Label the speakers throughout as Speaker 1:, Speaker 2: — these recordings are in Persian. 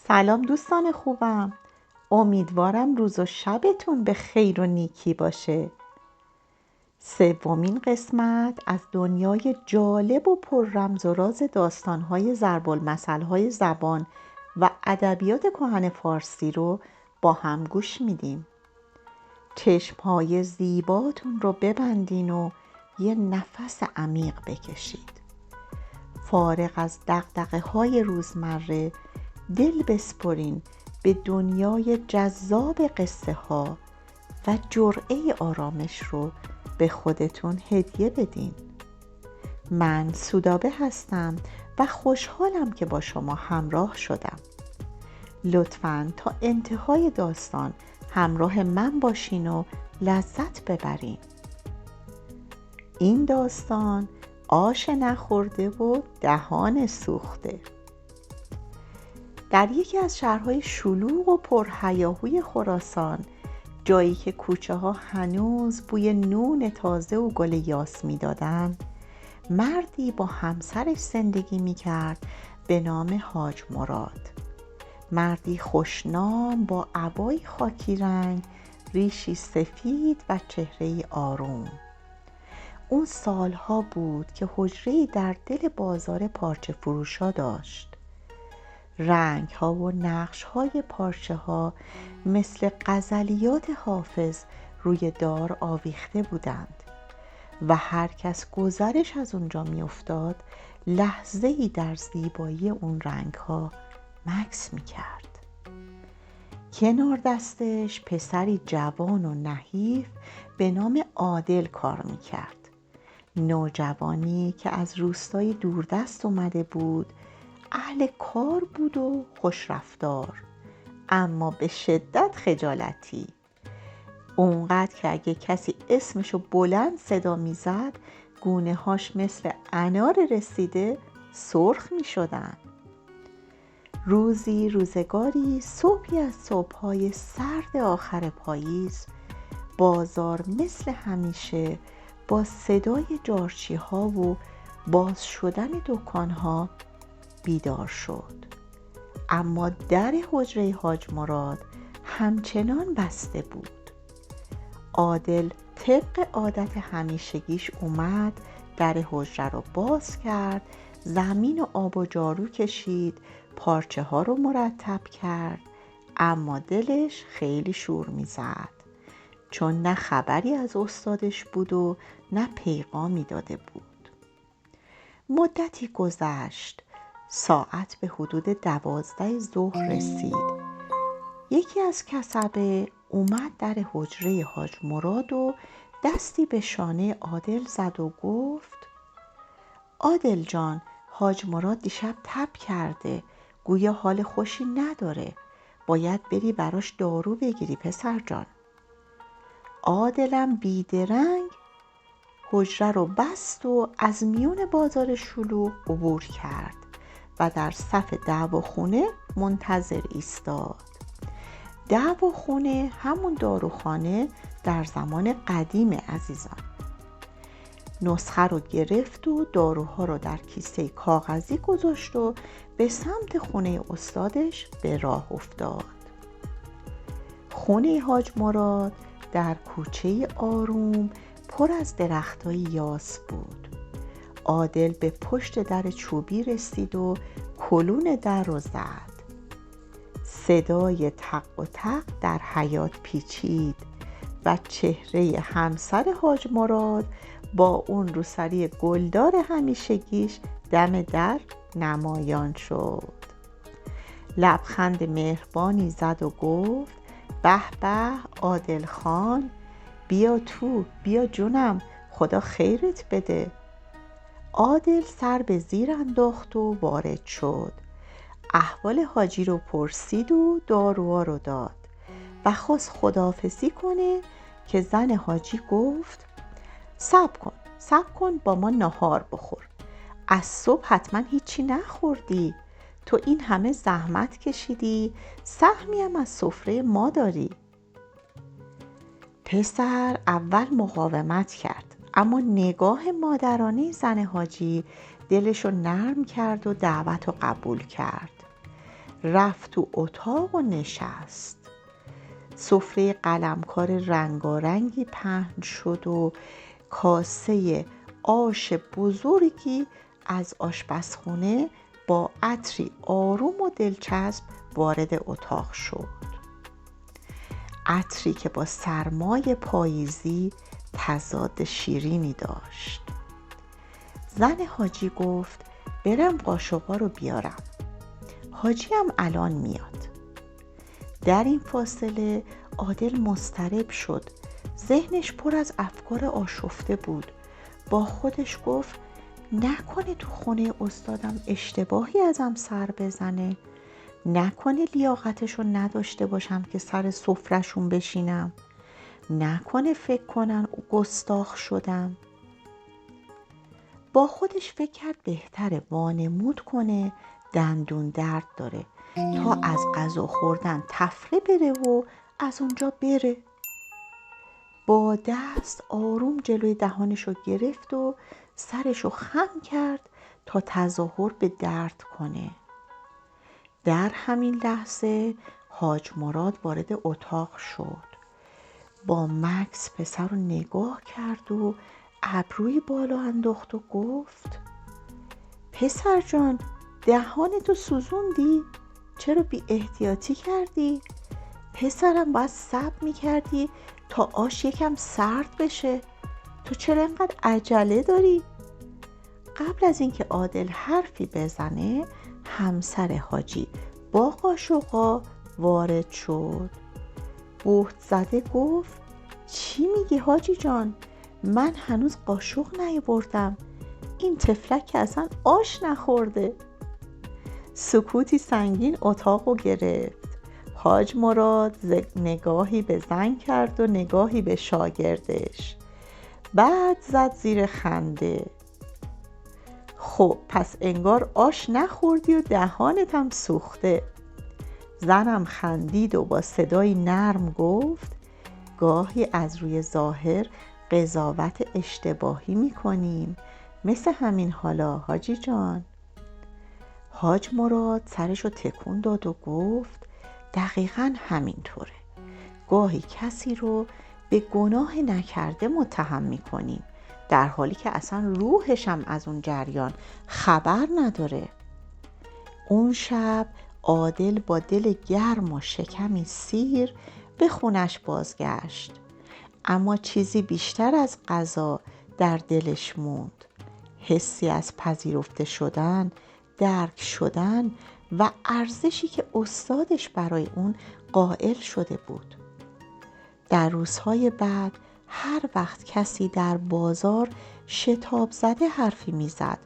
Speaker 1: سلام دوستان خوبم. امیدوارم روز و شبتون به خیر و نیکی باشه. سومین قسمت از دنیای جالب و پر رمز و راز داستان‌های ضرب‌المثل‌های زبان و ادبیات کهن فارسی رو با هم گوش میدیم. چشم‌های زیباتون رو ببندین و یه نفس عمیق بکشید. فارغ از دغدغه‌های روزمره دل بسپرین به دنیای جذاب قصه ها و جرعه آرامش رو به خودتون هدیه بدین. من سودابه هستم و خوشحالم که با شما همراه شدم. لطفاً تا انتهای داستان همراه من باشین و لذت ببرین. این داستان آش نخورده و دهان سوخته. در یکی از شهرهای شلوغ و پرهیاهوی خراسان، جایی که کوچه ها هنوز بوی نون تازه و گل یاس می دادن، مردی با همسرش زندگی می کرد به نام حاج مراد. مردی خوشنام با عبایی خاکی رنگ، ریشی سفید و چهره‌ای آروم. اون سالها بود که حجره‌ای در دل بازار پارچه فروشا داشت. رنگ ها و نقش های پارچه ها مثل غزلیات حافظ روی دار آویخته بودند و هر کس گذرش از اونجا می افتاد لحظه‌ای در زیبایی اون رنگ ها مکث می کرد. کنار دستش پسری جوان و نحیف به نام عادل کار می کرد. نوجوانی که از روستای دوردست اومده بود، اهل کار بود و خوش رفتار، اما به شدت خجالتی. اونقدر که اگه کسی اسمشو بلند صدا میزد گونه هاش مثل انار رسیده سرخ می شدن. روزگاری صبحی از صبحهای سرد آخر پاییز، بازار مثل همیشه با صدای جارچی ها و باز شدن دکان ها بیدار شد. اما در حجره حاج مراد همچنان بسته بود. عادل طبق عادت همیشگیش اومد، در حجره رو باز کرد، زمین و آب و جارو کشید، پارچه ها رو مرتب کرد، اما دلش خیلی شور میزد، چون نه خبری از استادش بود و نه پیغامی داده بود. مدتی گذشت. ساعت به حدود 12 ظهر رسید. یکی از کسبه اومد در حجره حاج مراد و دستی به شانه عادل زد و گفت: عادل جان، حاج مراد دیشب تب کرده، گویا حال خوشی نداره، باید بری براش دارو بگیری پسر جان. عادلم بیدرنگ حجره رو بست و از میون بازار شلوغ عبور کرد و در صف دعواخونه منتظر ایستاد. دعواخونه همون داروخانه در زمان قدیم عزیزان. نسخه رو گرفت و داروها رو در کیسه کاغذی گذاشت و به سمت خونه استادش به راه افتاد. خونه حاج مراد در کوچه آروم پر از درختای یاس بود. عادل به پشت در چوبی رسید و کلون در رو زد. صدای تق و تق در حیاط پیچید و چهره همسر حاج مراد با اون روسری گلدار همیشگیش دم در نمایان شد. لبخند مهربانی زد و گفت: به به عادل خان، بیا تو، بیا جونم، خدا خیرت بده. عادل سر به زیر انداخت و وارد شد. احوال حاجی رو پرسید و داروها رو داد و خواست خداحافظی کنه که زن حاجی گفت: صبر کن با ما نهار بخور. از صبح حتما هیچی نخوردی. تو این همه زحمت کشیدی، سهمی هم از سفره ما داری. پسر اول مقاومت کرد، اما نگاه مادرانه زن حاجی دلشو نرم کرد و دعوت رو قبول کرد. رفت تو اتاق و نشست. سفره قلمکار رنگارنگی پهن شد و کاسه آش بزرگی از آشپزخونه با عطری آروم و دلچسب وارد اتاق شد. عطری که با سرمای پاییزی تضاد شیرینی داشت. زن حاجی گفت برم قاشقا رو بیارم. حاجی هم الان میاد. در این فاصله عادل مضطرب شد. ذهنش پر از افکار آشفته بود. با خودش گفت نکنه تو خونه استادم اشتباهی ازم سر بزنه، نکنه لیاقتشو نداشته باشم که سر سفره‌شون بشینم، نکنه فکر کنن گستاخ شدم. با خودش فکر کرد بهتره وانمود کنه دندون درد داره تا از غذا خوردن تفره بره و از اونجا بره. با دست آروم جلوی دهانشو گرفت و سرشو خم کرد تا تظاهر به درد کنه. در همین لحظه حاج مراد وارد اتاق شد. با مکث پسر رو نگاه کرد و ابروی بالا انداخت و گفت پسر جان دهانتو سوزوندی؟ چرا بی احتیاطی کردی؟ پسرم باید صبر میکردی تا آش یکم سرد بشه. تو چرا اینقدر عجله داری؟ قبل از اینکه عادل حرفی بزنه همسر حاجی با قاشقا وارد شد. بهت زده گفت چی میگی حاجی جان؟ من هنوز قاشق نیاوردم. این تفلک که اصلا آش نخورده. سکوتی سنگین اتاقو گرفت. حاج مراد نگاهی به زن کرد و نگاهی به شاگردش. بعد زد زیر خنده. خب پس انگار آش نخوردی و دهانت هم سوخته. زنم خندید و با صدای نرم گفت گاهی از روی ظاهر قضاوت اشتباهی میکنیم، مثل همین حالا حاجی جان. حاج مراد سرشو تکون داد و گفت دقیقاً همینطوره. گاهی کسی رو به گناه نکرده متهم میکنیم در حالی که اصلا روحش هم از اون جریان خبر نداره. اون شب عادل با دل گرم و شکمی سیر به خونش بازگشت، اما چیزی بیشتر از غذا در دلش موند. حسی از پذیرفته شدن، درک شدن و ارزشی که استادش برای اون قائل شده بود. در روزهای بعد هر وقت کسی در بازار شتاب زده حرفی میزد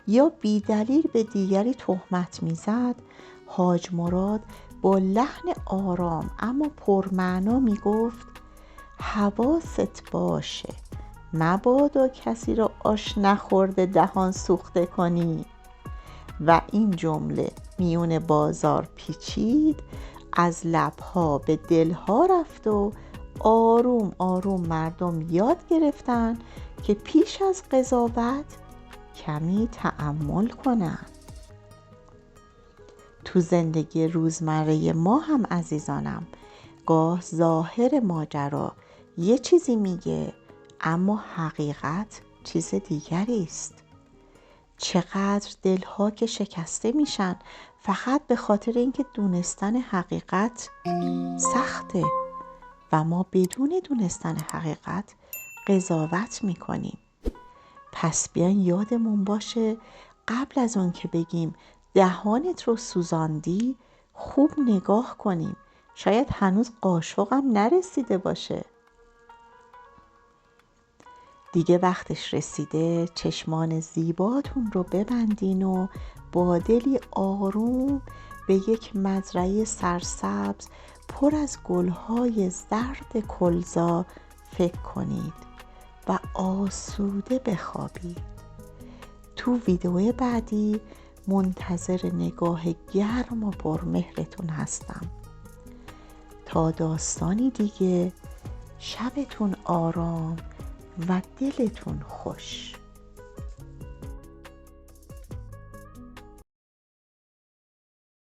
Speaker 1: یا بی دلیل به دیگری تهمت میزد، حاج مراد با لحن آرام اما پرمعنا میگفت حواست باشه مبادا کسی را آش نخورده دهان سوخته کنی. و این جمله میون بازار پیچید، از لبها به دلها رفت و آروم آروم مردم یاد گرفتن که پیش از قضاوت کمی تأمل کنن. تو زندگی روزمره ما هم عزیزانم گاه ظاهر ماجرا یه چیزی میگه اما حقیقت چیز دیگری است. چقدر دلها که شکسته میشن فقط به خاطر اینکه دونستن حقیقت سخته و ما بدون دونستن حقیقت قضاوت میکنیم. پس بیاین یادمون باشه قبل از اون که بگیم دهانت رو سوزاندی خوب نگاه کنیم، شاید هنوز قاشقم نرسیده باشه. دیگه وقتش رسیده چشمان زیباتون رو ببندین و با دلی آروم به یک مزرعه سرسبز پر از گلهای زرد کلزا فکر کنید و آسوده بخوابید. تو ویدیو بعدی منتظر نگاه گرم و پرمهرتون هستم. تا داستانی دیگه، شبتون آرام و دلتون خوش.